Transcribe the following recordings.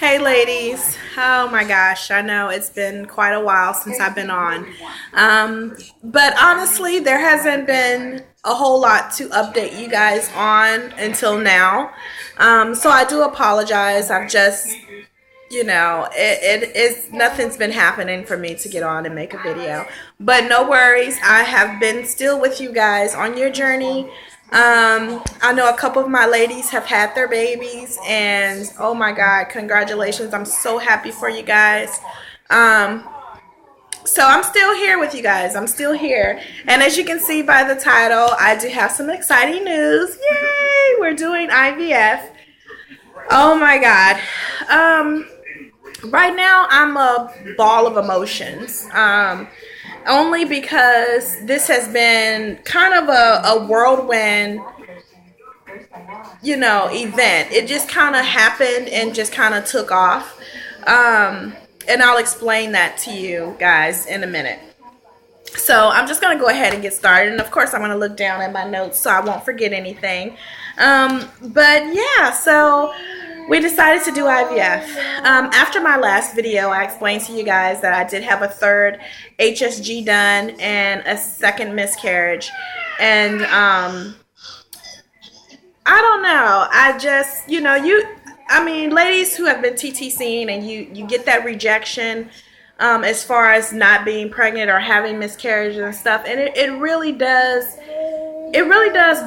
Hey ladies, oh my gosh, I know it's been quite a while since I've been on. But honestly, there hasn't been a whole lot to update you guys on until now. So I do apologize. I've just, it's nothing's been happening for me to get on and make a video. But no worries, I have been still with you guys on your journey. I know a couple of my ladies have had their babies, and oh my God, congratulations. I'm so happy for you guys. Um, so I'm still here with you guys. I'm still here. And as you can see by the title, I do have some exciting news. Yay! We're doing IVF. Oh my God. Right now I'm a ball of emotions. Only because this has been kind of a whirlwind, event. It just kind of happened and just kind of took off. And I'll explain that to you guys in a minute. So I'm just going to go ahead and get started. And of course, I'm going to look down at my notes so I won't forget anything. But yeah, so we decided to do IVF. After my last video, I explained to you guys that I did have a third HSG done and a second miscarriage. And I don't know. I just, ladies who have been TTCing and you get that rejection as far as not being pregnant or having miscarriages and stuff. And it really does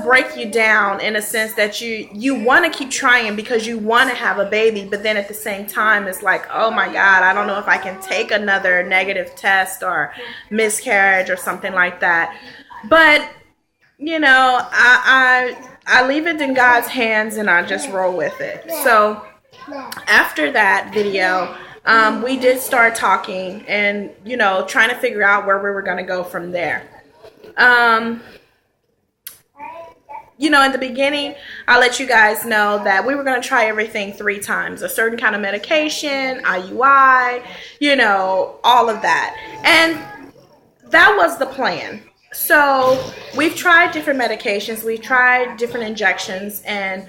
break you down in a sense that you want to keep trying because you want to have a baby, but then at the same time it's like, oh my God, I don't know if I can take another negative test or miscarriage or something like that. But I leave it in God's hands and I just roll with it. So after that video, we did start talking and trying to figure out where we were going to go from there. In the beginning, I let you guys know that we were going to try everything 3 times. A certain kind of medication, IUI, all of that. And that was the plan. So we've tried different medications. We've tried different injections. And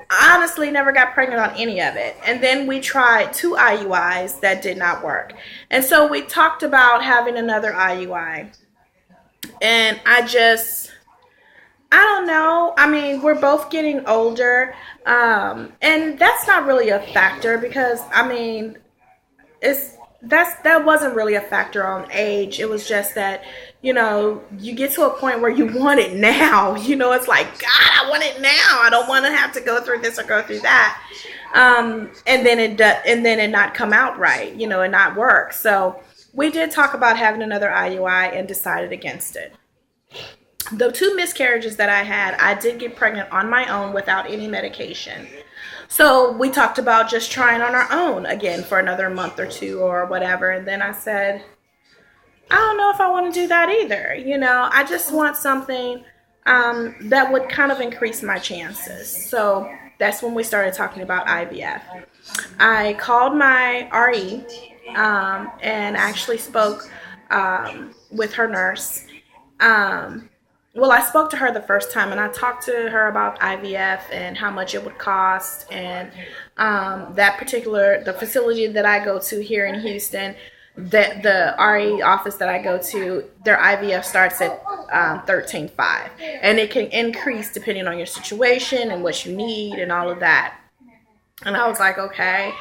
I honestly never got pregnant on any of it. And then we tried 2 IUIs that did not work. And so we talked about having another IUI. And I don't know. I mean, we're both getting older, and that's not really a factor because that wasn't really a factor on age. It was just that you get to a point where you want it now. It's like, God, I want it now. I don't want to have to go through this or go through that, and then it not come out right, and not work. So we did talk about having another IUI and decided against it. The 2 miscarriages that I had, I did get pregnant on my own without any medication. So we talked about just trying on our own again for another month or 2 or whatever. And then I said, I don't know if I want to do that either. I just want something that would kind of increase my chances. So that's when we started talking about IVF. I called my RE and actually spoke with her nurse. Well, I spoke to her the first time and I talked to her about IVF and how much it would cost. And the facility that I go to here in Houston, the RE office that I go to, their IVF starts at $13,500. And it can increase depending on your situation and what you need and all of that. And I was like, okay.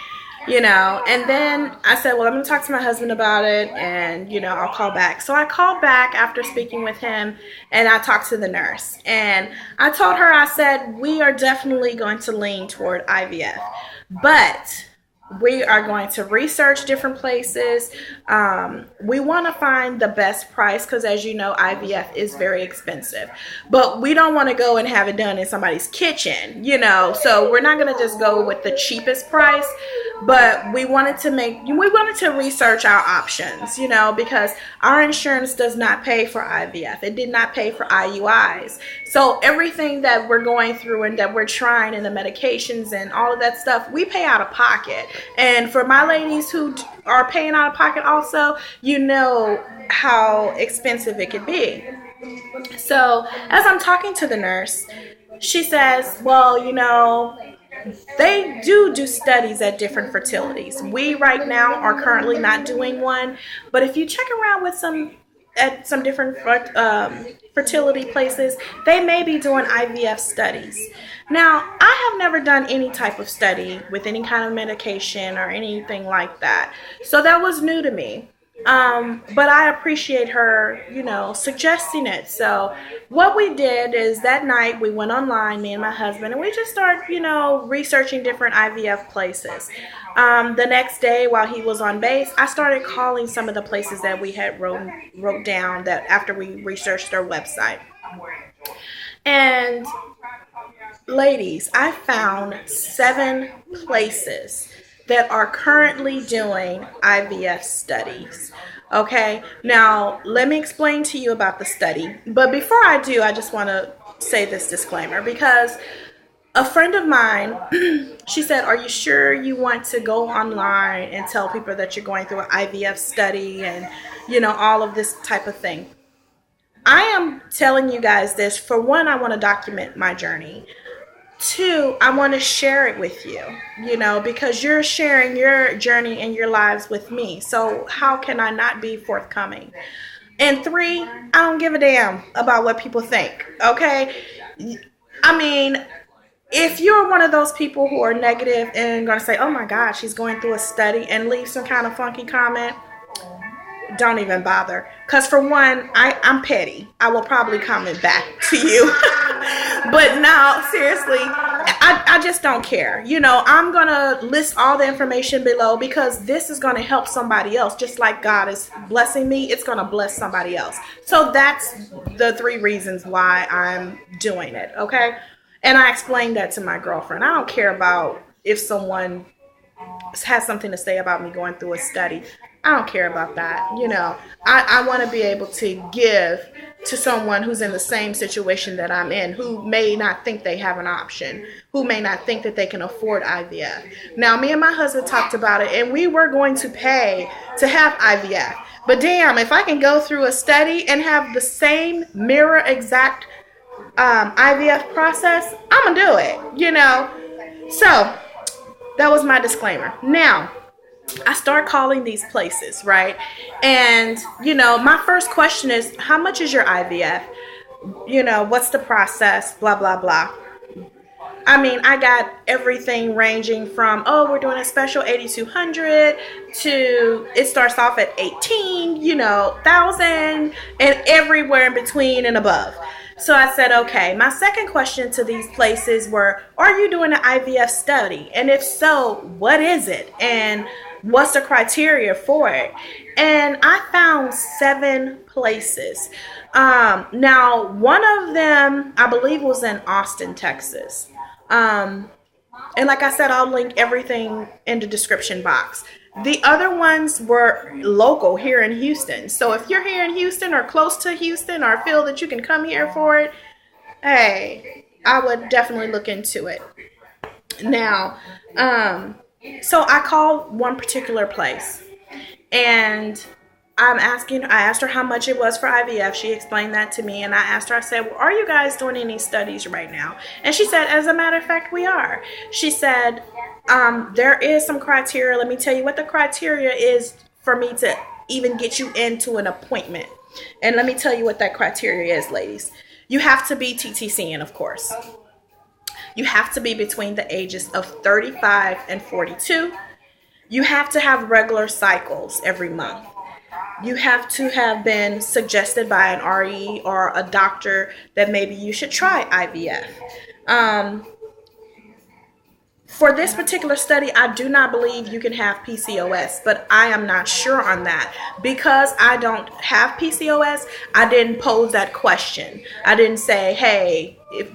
And then I said, well, I'm going to talk to my husband about it and, I'll call back. So I called back after speaking with him and I talked to the nurse and I told her, I said, we are definitely going to lean toward IVF, but we are going to research different places. We want to find the best price because, as you know, IVF is very expensive. But we don't want to go and have it done in somebody's kitchen, So we're not going to just go with the cheapest price. But we wanted to research our options, because our insurance does not pay for IVF. It did not pay for IUIs. So everything that we're going through and that we're trying and the medications and all of that stuff, we pay out of pocket. And for my ladies who are paying out of pocket also, how expensive it could be. So as I'm talking to the nurse, she says, well, they do studies at different fertilities. We right now are currently not doing one, but if you check around with some different fertility places, they may be doing IVF studies. Now, I have never done any type of study with any kind of medication or anything like that, so that was new to me. But I appreciate her, suggesting it. So what we did is that night we went online, me and my husband, and we just started, researching different IVF places. The next day while he was on base, I started calling some of the places that we had wrote down that after we researched their website. And ladies, I found 7 places that are currently doing IVF studies. Okay, now let me explain to you about the study. But before I do, I just want to say this disclaimer, because a friend of mine, she said, are you sure you want to go online and tell people that you're going through an IVF study and, all of this type of thing? I am telling you guys this. For one, I want to document my journey. 2, I want to share it with you, because you're sharing your journey and your lives with me. So how can I not be forthcoming? And 3, I don't give a damn about what people think, okay? I mean, if you're one of those people who are negative and going to say, oh my God, she's going through a study, and leave some kind of funky comment, don't even bother. Because for one, I'm petty. I will probably comment back to you. But no, seriously, I just don't care. I'm going to list all the information below because this is going to help somebody else. Just like God is blessing me, it's going to bless somebody else. So that's the 3 reasons why I'm doing it, okay? And I explained that to my girlfriend. I don't care about if someone has something to say about me going through a study. I don't care about that. I want to be able to give to someone who's in the same situation that I'm in, who may not think they have an option, who may not think that they can afford IVF. Now, me and my husband talked about it, and we were going to pay to have IVF. But damn, if I can go through a study and have the same mirror exact IVF process, I'm going to do it, So that was my disclaimer. Now, I start calling these places, right? And, my first question is, how much is your IVF? What's the process? Blah, blah, blah. I mean, I got everything ranging from, we're doing a special 8,200 to it starts off at 18,000 and everywhere in between and above. So I said, okay, my second question to these places were, are you doing an IVF study? And if so, what is it? And what's the criteria for it? And I found 7 places. Now, one of them, I believe, was in Austin, Texas. And like I said, I'll link everything in the description box. The other ones were local here in Houston. So if you're here in Houston or close to Houston or feel that you can come here for it, hey, I would definitely look into it. Now, so I called one particular place, and I asked her how much it was for IVF. She explained that to me, and I asked her, I said, well, are you guys doing any studies right now? And she said, as a matter of fact, we are. She said, there is some criteria. Let me tell you what the criteria is for me to even get you into an appointment. And let me tell you what that criteria is, ladies. You have to be TTCing, of course. You have to be between the ages of 35 and 42. You have to have regular cycles every month. You have to have been suggested by an RE or a doctor that maybe you should try IVF. For this particular study, I do not believe you can have PCOS, but I am not sure on that. Because I don't have PCOS, I didn't pose that question. I didn't say, hey, if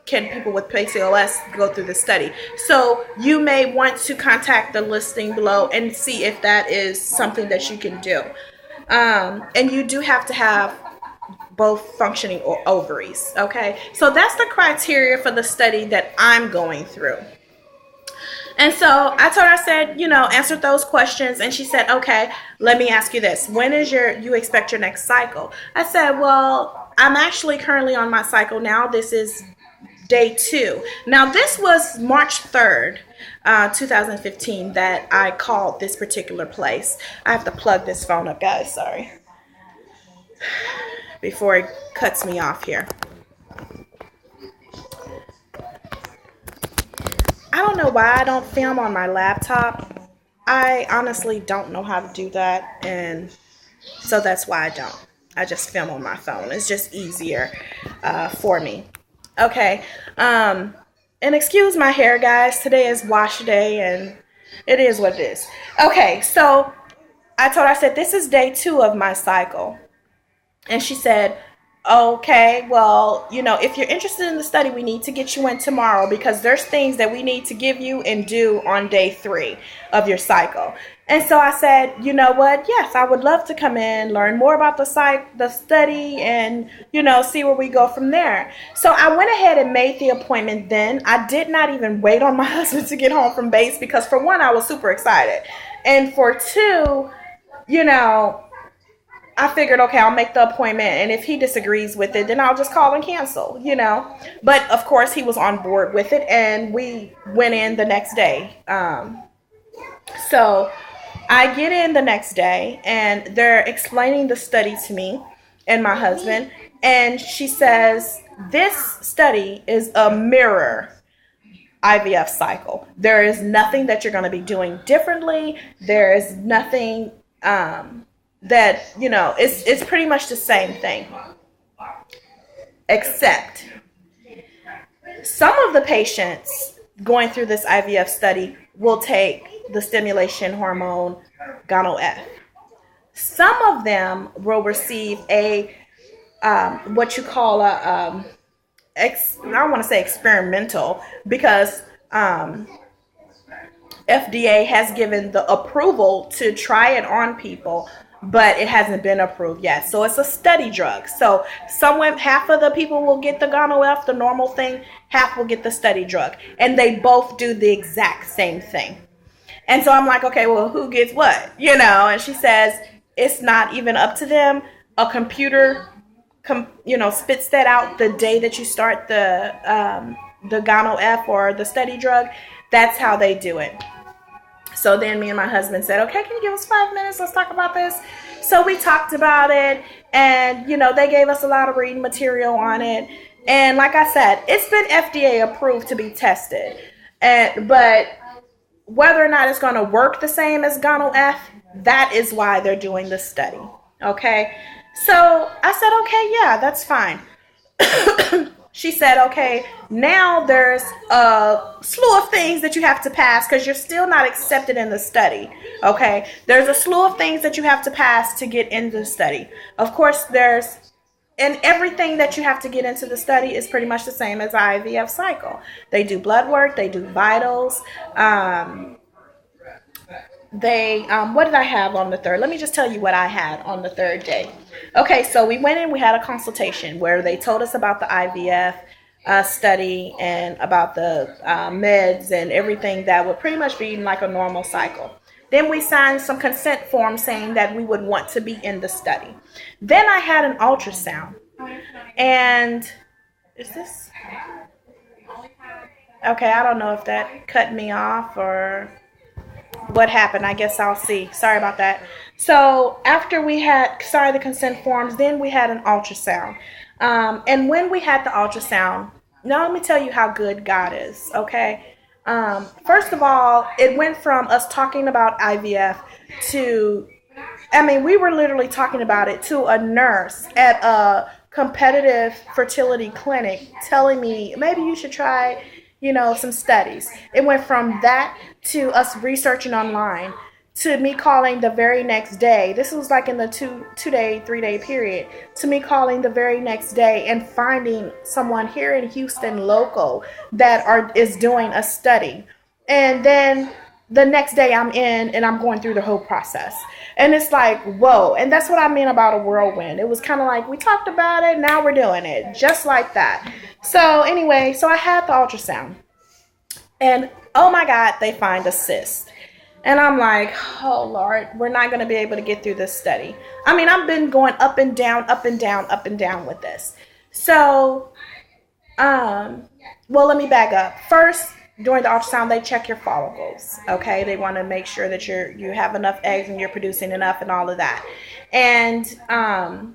can people with PCOS go through the study? So you may want to contact the listing below and see if that is something that you can do. And you do have to have both functioning ovaries, okay? So that's the criteria for the study that I'm going through. And so I told her, I said, answered those questions. And she said, okay, let me ask you this. When is you expect your next cycle? I said, well, I'm actually currently on my cycle now. This is day 2. Now, this was March 3rd, 2015, that I called this particular place. I have to plug this phone up, guys. Sorry. Before it cuts me off here. I don't know why I don't film on my laptop. I honestly don't know how to do that, and so that's why I don't. I just film on my phone. It's just easier for me. Okay. And excuse my hair, guys. Today is wash day, and it is what it is. Okay, so I said, this is day 2 of my cycle. And she said, okay, well, if you're interested in the study, we need to get you in tomorrow because there's things that we need to give you and do on day 3 of your cycle. And so I said, you know what? Yes, I would love to come in, learn more about the study, and, see where we go from there. So I went ahead and made the appointment then. I did not even wait on my husband to get home from base because, for one, I was super excited. And for 2, I figured, okay, I'll make the appointment, and if he disagrees with it, then I'll just call and cancel, But, of course, he was on board with it, and we went in the next day. So I get in the next day, and they're explaining the study to me and my husband, and she says, this study is a mirror IVF cycle. There is nothing that you're going to be doing differently. There is nothing that, it's pretty much the same thing, except some of the patients going through this IVF study will take the stimulation hormone GoNO-F. Some of them will receive a what you call I don't want to say experimental, because FDA has given the approval to try it on people, but it hasn't been approved yet. So it's a study drug. So half of the people will get the GoNO-F, the normal thing, half will get the study drug. And they both do the exact same thing. And so I'm like, okay, well, who gets what? And she says, it's not even up to them. A computer, spits that out the day that you start the GoNO-F or the study drug. That's how they do it. So then me and my husband said, okay, can you give us 5 minutes? Let's talk about this. So we talked about it, and, they gave us a lot of reading material on it. And like I said, it's been FDA approved to be tested. But whether or not it's going to work the same as GoNO-F, that is why they're doing the study. Okay. So I said, okay, yeah, that's fine. She said, okay, now there's a slew of things that you have to pass because you're still not accepted in the study. Okay. There's a slew of things that you have to pass to get into the study. Of course, and everything that you have to get into the study is pretty much the same as the IVF cycle. They do blood work, they do vitals. What did I have on the 3rd? Let me just tell you what I had on the 3rd day. Okay, so we went in, we had a consultation where they told us about the IVF study and about the meds and everything that would pretty much be like a normal cycle. Then we signed some consent forms saying that we would want to be in the study. Then I had an ultrasound. And is this? Okay, I don't know if that cut me off or what happened. I guess I'll see. Sorry about that. So after we had signed the consent forms, then we had an ultrasound. And when we had the ultrasound, now let me tell you how good God is, okay? First of all, it went from us talking about IVF to, we were literally talking about it to a nurse at a competitive fertility clinic telling me, maybe you should try, some studies. It went from that to us researching online to me calling the very next day. This was like in the 3-day period. To me calling the very next day and finding someone here in Houston local that is doing a study. And then the next day I'm in and I'm going through the whole process. And it's like, whoa. And that's what I mean about a whirlwind. It was kind of like we talked about it, now we're doing it. Just like that. So anyway, so I had the ultrasound. And oh my God, they find a cyst. And I'm like, oh Lord, we're not going to be able to get through this study. I've been going up and down with this. So Well, let me back up. First, during the ultrasound, they check your follicles. Okay, they want to make sure that you have enough eggs and you're producing enough and all of that. And I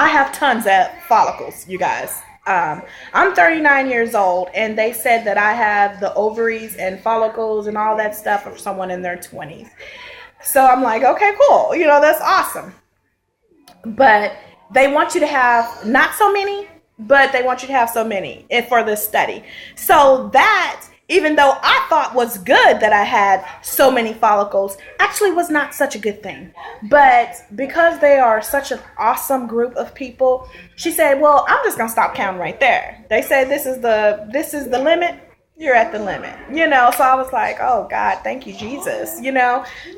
have tons of follicles, you guys. I'm 39 years old, and they said that I have the ovaries and follicles and all that stuff of someone in their 20s. So I'm like, okay, cool. That's awesome. But they want you to have not so many, but they want you to have so many for this study. So that, even though I thought was good that I had so many follicles, actually was not such a good thing. But because they are such an awesome group of people, she said, well, I'm just going to stop counting right there. They said, this is the limit. You're at the limit, So I was like, oh God, thank you, Jesus,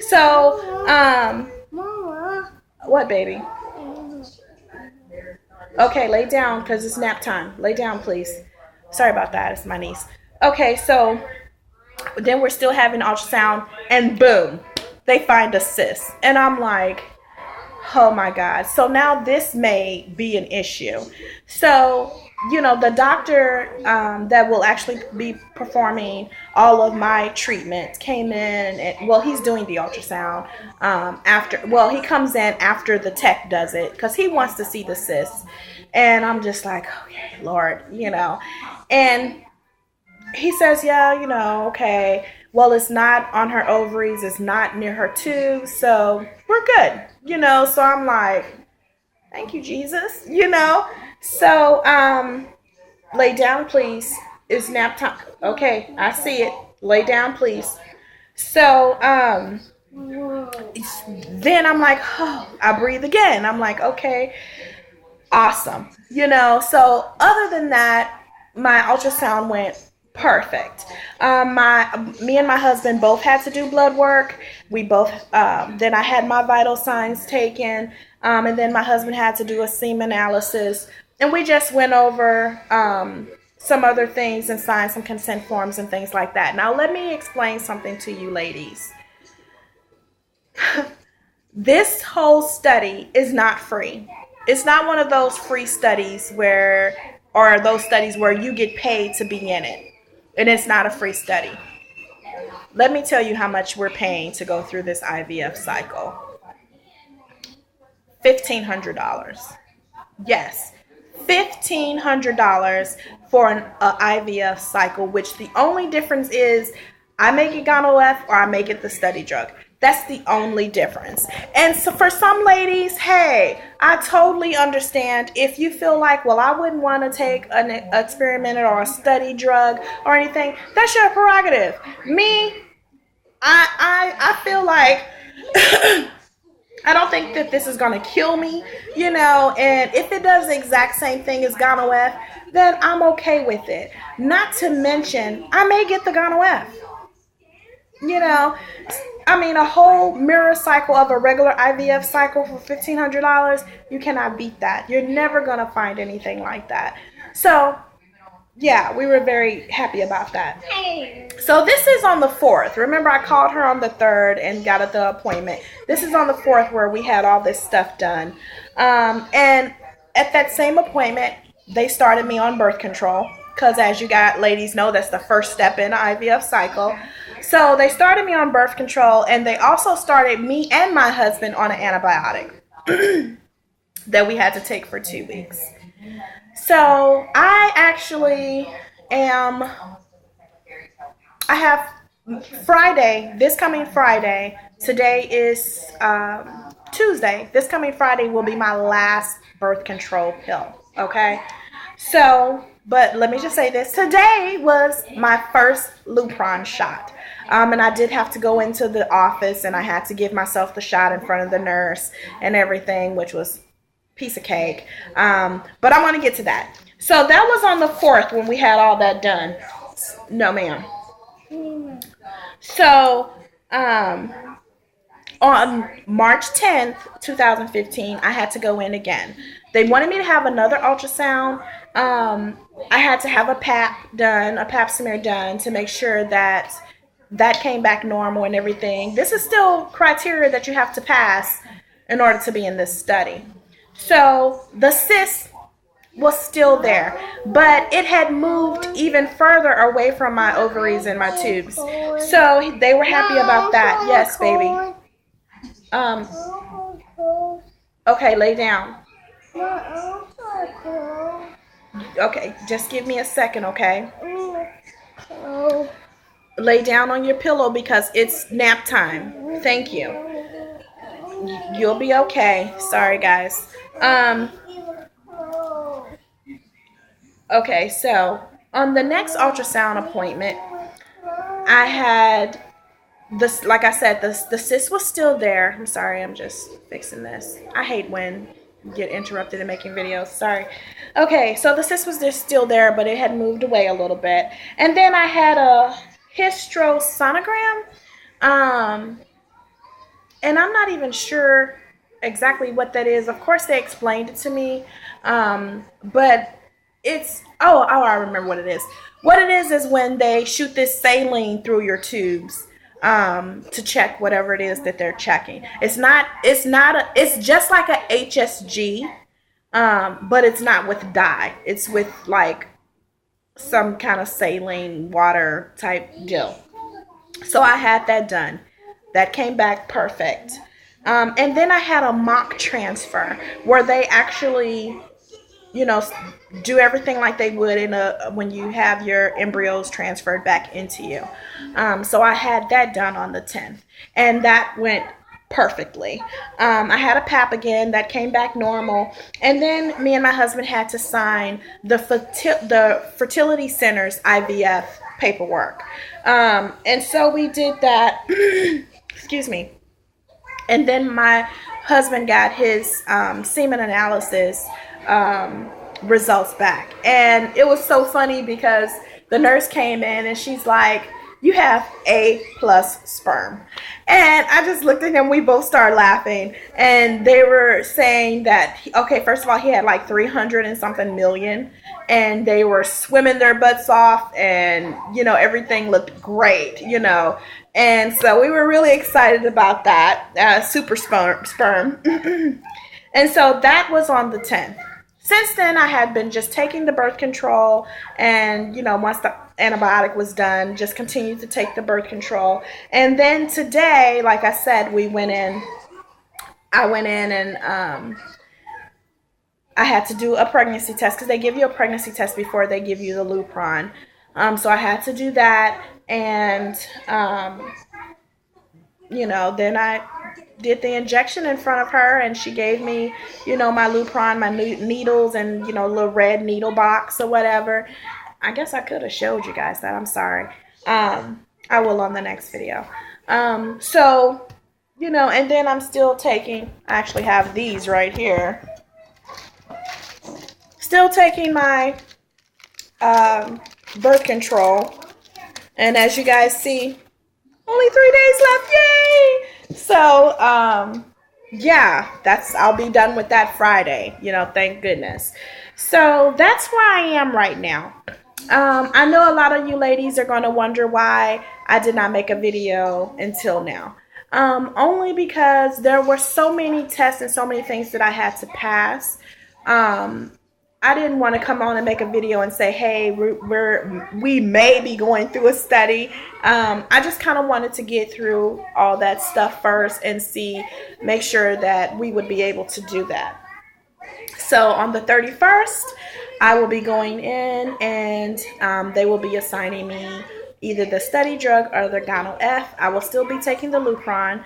So, Mama. What, baby? Okay, lay down because it's nap time. Lay down, please. Sorry about that. It's my niece. Okay, so then we're still having ultrasound, and boom, they find a cyst. And I'm like, oh my God. So now this may be an issue. So, the doctor that will actually be performing all of my treatment came in, and he's doing the ultrasound he comes in after the tech does it because he wants to see the cyst. And I'm just like, okay, Lord, and he says, yeah, okay, well, it's not on her ovaries, it's not near her tube, so we're good, so I'm like, thank you, Jesus, so lay down, please. It's nap time. Okay, I see it. Lay down, please. So then I'm like, oh, I breathe again. I'm like, okay, awesome. So other than that, my ultrasound went perfect. Me and my husband both had to do blood work. We both, then I had my vital signs taken, and then my husband had to do a semen analysis, and we just went over some other things and signed some consent forms and things like that. Now, let me explain something to you ladies. This whole study is not free. It's not one of those free studies or those studies where you get paid to be in it. And it's not a free study. Let me tell you how much we're paying to go through this IVF cycle. $1,500. Yes, $1,500 for an IVF cycle, which the only difference is I make it gonorrhea or I make it the study drug. That's the only difference. And so for some ladies, hey, I totally understand if you feel like, well, I wouldn't want to take an experimental or a study drug or anything. That's your prerogative. Me, I feel like I don't think that this is going to kill me, and if it does the exact same thing as gonorrhea, then I'm okay with it. Not to mention, I may get the gonorrhea. A whole mirror cycle of a regular IVF cycle for $1,500, you cannot beat that. You're never going to find anything like that. So, yeah, we were very happy about that. So this is on the 4th. Remember, I called her on the 3rd and got the appointment. This is on the 4th where we had all this stuff done. And at that same appointment, they started me on birth control. Because as you ladies know, that's the first step in the IVF cycle. So they started me on birth control, and they also started me and my husband on an antibiotic that we had to take for 2 weeks. So I actually I have Friday, this coming Friday, today is Tuesday, this coming Friday will be my last birth control pill, okay? So, but let me just say this, today was my first Lupron shot. And I did have to go into the office, and I had to give myself the shot in front of the nurse and everything, which was piece of cake. But I'm going to get to that. So that was on the 4th when we had all that done. No, ma'am. So on March 10th, 2015, I had to go in again. They wanted me to have another ultrasound. I had to have a pap smear done to make sure that came back normal and everything. This is still criteria that you have to pass in order to be in this study. So the cyst was still there, but it had moved even further away from my ovaries and my tubes. So they were happy about that. Yes, baby. Okay, lay down. Okay, just give me a second, okay? Lay down on your pillow because it's nap time. Thank you. You'll be okay. Sorry, guys. Okay, so on the next ultrasound appointment, I had this, like I said, the cyst was still there. I'm sorry, I'm just fixing this. I hate when you get interrupted in making videos. Sorry. Okay, so the cyst was just still there, but it had moved away a little bit. And then I had a hysterosonogram. And I'm not even sure exactly what that is. Of course, they explained it to me. But it's, I remember what it is. What it is when they shoot this saline through your tubes to check whatever it is that they're checking. It's just like a HSG, but it's not with dye. It's with like some kind of saline water type deal. So I had that done. That came back perfect. And then I had a mock transfer where they actually, do everything like they would when you have your embryos transferred back into you. So I had that done on the 10th, and that went perfectly. I had a pap again that came back normal, and then me and my husband had to sign the fertility center's IVF paperwork. And so we did that. Excuse me. And then my husband got his semen analysis results back. And it was so funny because the nurse came in and she's like, "You have A+ sperm." And I just looked at him. We both started laughing. And they were saying that, okay, first of all, he had like 300 and something million. And they were swimming their butts off. And, everything looked great, And so we were really excited about that. Super sperm. And so that was on the 10th. Since then, I had been just taking the birth control, and, once the antibiotic was done, just continued to take the birth control. And then today, like I said, I went in and I had to do a pregnancy test because they give you a pregnancy test before they give you the Lupron. So I had to do that, and, then I did the injection in front of her, and she gave me, my Lupron, my needles, and, little red needle box or whatever. I guess I could have showed you guys that. I'm sorry. I will on the next video. So, and then I'm still taking, I actually have these right here. Still taking my birth control. And as you guys see, only 3 days left. Yay! So, yeah, I'll be done with that Friday, thank goodness. So that's where I am right now. I know a lot of you ladies are going to wonder why I did not make a video until now. Only because there were so many tests and so many things that I had to pass. I didn't want to come on and make a video and say, hey, we may be going through a study. I just kind of wanted to get through all that stuff first and make sure that we would be able to do that. So on the 31st, I will be going in, and they will be assigning me either the study drug or the Gyno-F. I will still be taking the Lupron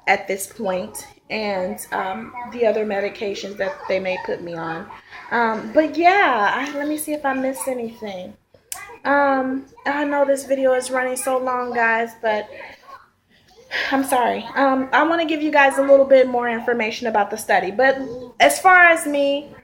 at this point, and the other medications that they may put me on. But yeah, let me see if I missed anything. I know this video is running so long, guys, but I'm sorry. I want to give you guys a little bit more information about the study. But as far as me,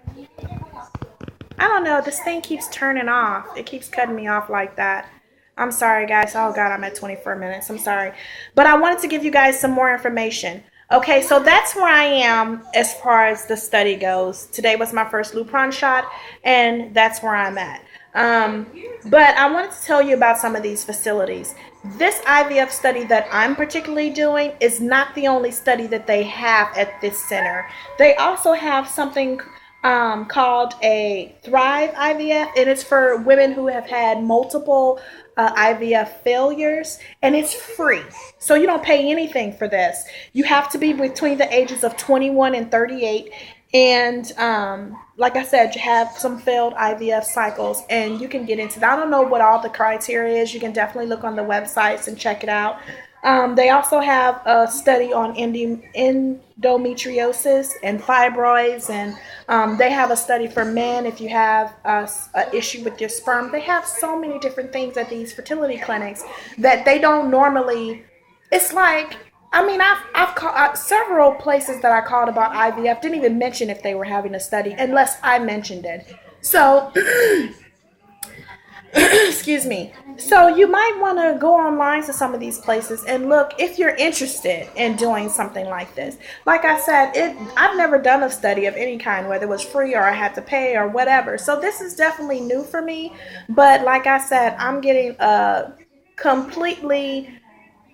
I don't know. This thing keeps turning off. It keeps cutting me off like that. I'm sorry, guys. Oh, God, I'm at 24 minutes. I'm sorry. But I wanted to give you guys some more information. Okay, so that's where I am as far as the study goes. Today was my first Lupron shot, and that's where I'm at. But I wanted to tell you about some of these facilities. This IVF study that I'm particularly doing is not the only study that they have at this center. They also have something called a Thrive IVF, and it's for women who have had multiple IVF failures, and it's free. So you don't pay anything for this. You have to be between the ages of 21 and 38. And like I said, you have some failed IVF cycles, and you can get into that. I don't know what all the criteria is. You can definitely look on the websites and check it out. They also have a study on endometriosis and fibroids, and they have a study for men if you have an issue with your sperm. They have so many different things at these fertility clinics that they don't normally. It's like, I mean, I've called several places that I called about IVF didn't even mention if they were having a study unless I mentioned it. So excuse me. So you might want to go online to some of these places and look if you're interested in doing something like this. Like I said, I've never done a study of any kind, whether it was free or I had to pay or whatever. So this is definitely new for me. But like I said, I'm getting a completely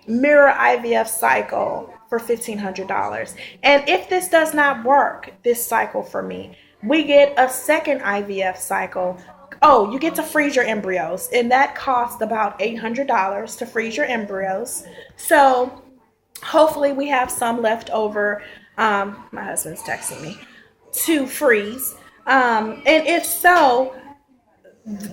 mirror IVF cycle for $1,500. And if this does not work, this cycle for me, we get a second IVF cycle. Oh, you get to freeze your embryos, and that costs about $800 to freeze your embryos. So hopefully we have some left over. My husband's texting me to freeze. And if so,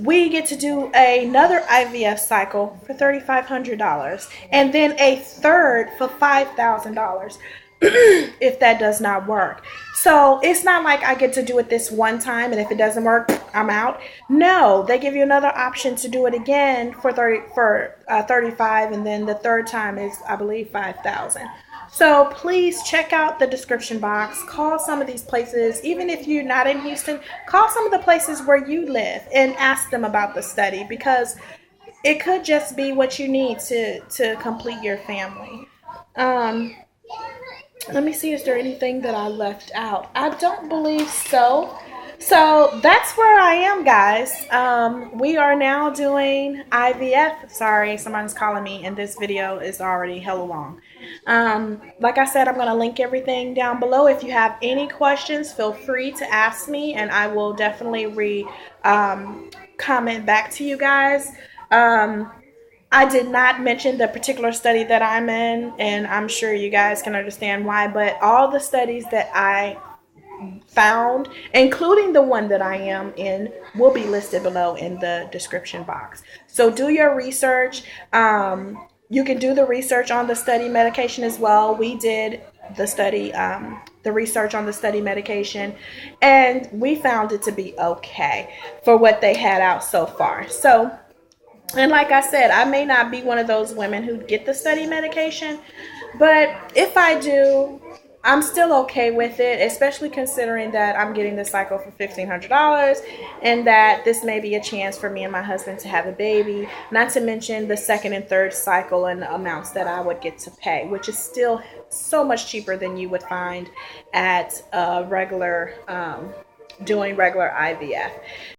we get to do another IVF cycle for $3,500, and then a third for $5,000 if that does not work. So it's not like I get to do it this one time, and if it doesn't work, I'm out. No, they give you another option to do it again for 35, and then the third time is, I believe, 5,000. So please check out the description box. Call some of these places. Even if you're not in Houston, call some of the places where you live and ask them about the study, because it could just be what you need to complete your family. Let me see, is there anything that I left out? I don't believe so. So that's where I am, guys. We are now doing IVF. Sorry, someone's calling me, and this video is already hella long. Like I said, I'm going to link everything down below. If you have any questions, feel free to ask me, and I will definitely comment back to you guys. I did not mention the particular study that I'm in, and I'm sure you guys can understand why, but all the studies that I found, including the one that I am in, will be listed below in the description box. So do your research. You can do the research on the study medication as well. We did the study, the research on the study medication, and we found it to be okay for what they had out so far. So, and like I said, I may not be one of those women who get the study medication, but if I do, I'm still okay with it, especially considering that I'm getting the cycle for $1,500, and that this may be a chance for me and my husband to have a baby, not to mention the second and third cycle and the amounts that I would get to pay, which is still so much cheaper than you would find at doing regular IVF.